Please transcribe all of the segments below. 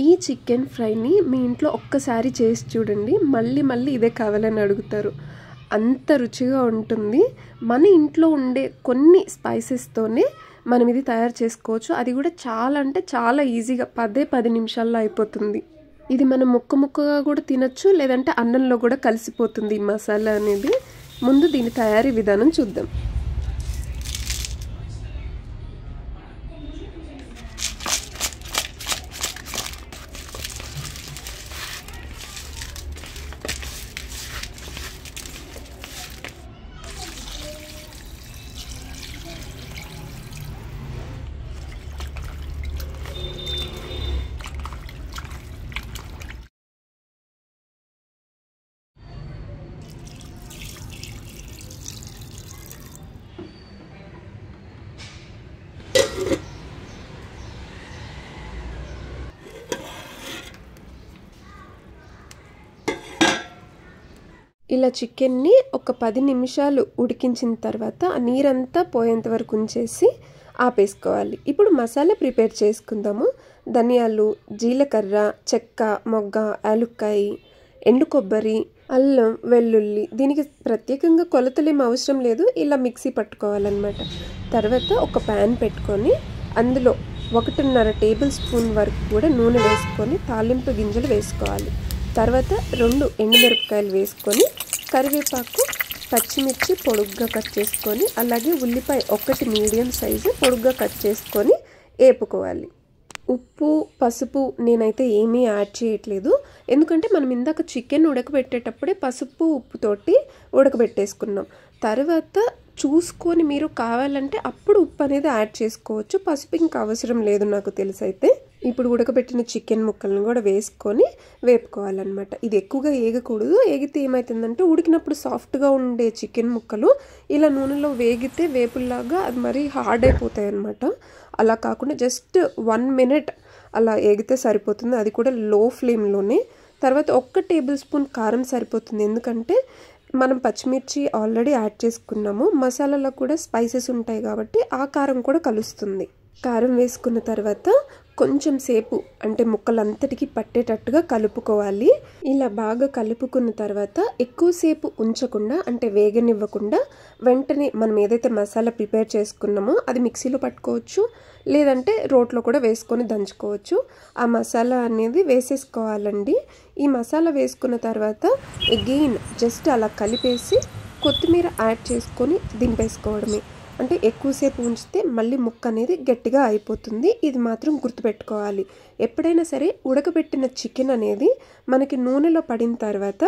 ఈ చికెన్ ఫ్రైని మీ ఇంట్లో ఒక్కసారి చేసి చూడండి, మళ్ళీ మళ్ళీ ఇదే కావాలని అడుగుతారు. అంత రుచిగా ఉంటుంది. మన ఇంట్లో ఉండే కొన్ని స్పైసెస్తోనే మనం ఇది తయారు చేసుకోవచ్చు. అది కూడా చాలా అంటే చాలా ఈజీగా 10 నిమిషాల్లో అయిపోతుంది. ఇది మనం ముక్క ముక్కగా కూడా తినచ్చు, లేదంటే అన్నంలో కూడా కలిసిపోతుంది ఈ మసాలా అనేది. ముందు దీని తయారీ విధానం చూద్దాం. ఇలా చికెన్ని ఒక 10 నిమిషాలు ఉడికించిన తర్వాత ఆ నీరంతా పోయేంత వరకు ఉంచేసి ఆపేసుకోవాలి. ఇప్పుడు మసాలా ప్రిపేర్ చేసుకుందాము. ధనియాలు, జీలకర్ర, చెక్క, మొగ్గ, యాలుక్కాయ, ఎండు కొబ్బరి, అల్లం, వెల్లుల్లి. దీనికి ప్రత్యేకంగా కొలతలేం అవసరం లేదు, ఇలా మిక్సీ పట్టుకోవాలన్నమాట. తర్వాత ఒక ప్యాన్ పెట్టుకొని అందులో 1.5 టేబుల్ స్పూన్ వరకు కూడా నూనె వేసుకొని తాలింపు గింజలు వేసుకోవాలి. తర్వాత 2 ఎండుమిరపకాయలు వేసుకొని కరివేపాకు, పచ్చిమిర్చి పొడుగ్గా కట్ చేసుకొని, అలాగే ఉల్లిపాయ 1 మీడియం సైజు పొడుగ్గా కట్ చేసుకొని వేపుకోవాలి. ఉప్పు, పసుపు నేనైతే ఏమీ యాడ్ చేయట్లేదు, ఎందుకంటే మనం ఇందాక చికెన్ ఉడకబెట్టేటప్పుడే పసుపు ఉప్పుతోటి ఉడకబెట్టేసుకున్నాం. తర్వాత చూసుకొని మీరు కావాలంటే అప్పుడు ఉప్పు అనేది యాడ్ చేసుకోవచ్చు. పసుపు ఇంకా అవసరం లేదు నాకు తెలిసైతే. ఇప్పుడు ఉడకబెట్టిన చికెన్ ముక్కలను కూడా వేసుకొని వేపుకోవాలన్నమాట. ఇది ఎక్కువగా ఏగకూడదు, ఏగితే ఏమవుతుందంటే ఉడికినప్పుడు సాఫ్ట్గా ఉండే చికెన్ ముక్కలు ఇలా నూనెలో వేగితే వేపుల్లాగా అది మరీ హార్డ్ అయిపోతాయి అన్నమాట. అలా కాకుండా జస్ట్ 1 మినిట్ అలా ఏగితే సరిపోతుంది, అది కూడా లో ఫ్లేమ్లోనే. తర్వాత 1 టేబుల్ స్పూన్ కారం సరిపోతుంది, ఎందుకంటే మనం పచ్చిమిర్చి ఆల్రెడీ యాడ్ చేసుకున్నాము. మసాలాలో కూడా స్పైసెస్ ఉంటాయి కాబట్టి ఆ కారం కూడా కలుస్తుంది. కారం వేసుకున్న తర్వాత కొంచెం సేపు అంటే ముక్కలంతటికి పట్టేటట్టుగా కలుపుకోవాలి. ఇలా బాగా కలుపుకున్న తర్వాత ఎక్కువసేపు ఉంచకుండా అంటే వేగనివ్వకుండా వెంటనే మనం ఏదైతే మసాలా ప్రిపేర్ చేసుకున్నామో అది మిక్సీలో పట్టుకోవచ్చు, లేదంటే రోట్లో కూడా వేసుకొని దంచుకోవచ్చు. ఆ మసాలా అనేది వేసేసుకోవాలండి. ఈ మసాలా వేసుకున్న తర్వాత అగైన్ జస్ట్ అలా కలిపేసి కొత్తిమీర యాడ్ చేసుకొని దింపేసుకోవడమే. అంటే ఎక్కువసేపు ఉంచితే మళ్ళీ ముక్క అనేది గట్టిగా అయిపోతుంది. ఇది మాత్రం గుర్తుపెట్టుకోవాలి. ఎప్పుడైనా సరే ఉడకబెట్టిన చికెన్ అనేది మనకి నూనెలో పడిన తర్వాత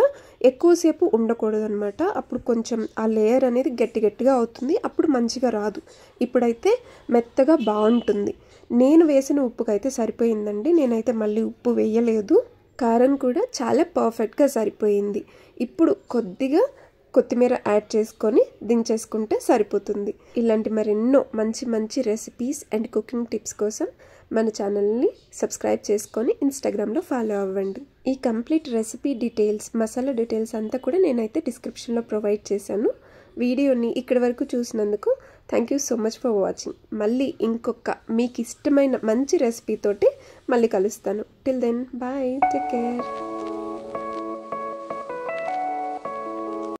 ఎక్కువసేపు ఉండకూడదు అనమాట. అప్పుడు కొంచెం ఆ లేయర్ అనేది గట్టిగా అవుతుంది, అప్పుడు మంచిగా రాదు. ఇప్పుడైతే మెత్తగా బాగుంటుంది. నేను వేసిన ఉప్పుకైతే సరిపోయిందండి, నేనైతే మళ్ళీ ఉప్పు వేయలేదు. కారం కూడా చాలా పర్ఫెక్ట్గా సరిపోయింది. ఇప్పుడు కొద్దిగా కొత్తిమీర యాడ్ చేసుకొని దించేసుకుంటే సరిపోతుంది. ఇలాంటి మరెన్నో మంచి రెసిపీస్ అండ్ కుకింగ్ టిప్స్ కోసం మన ఛానల్ని సబ్స్క్రైబ్ చేసుకొని ఇన్స్టాగ్రామ్లో ఫాలో అవ్వండి. ఈ complete recipe details, masala details అంతా కూడా నేనైతే డిస్క్రిప్షన్లో ప్రొవైడ్ చేశాను. వీడియోని ఇక్కడి వరకు చూసినందుకు thank you so much for watching. మళ్ళీ ఇంకొక మీకు ఇష్టమైన మంచి రెసిపీతోటి మళ్ళీ కలుస్తాను. Till then bye, take care.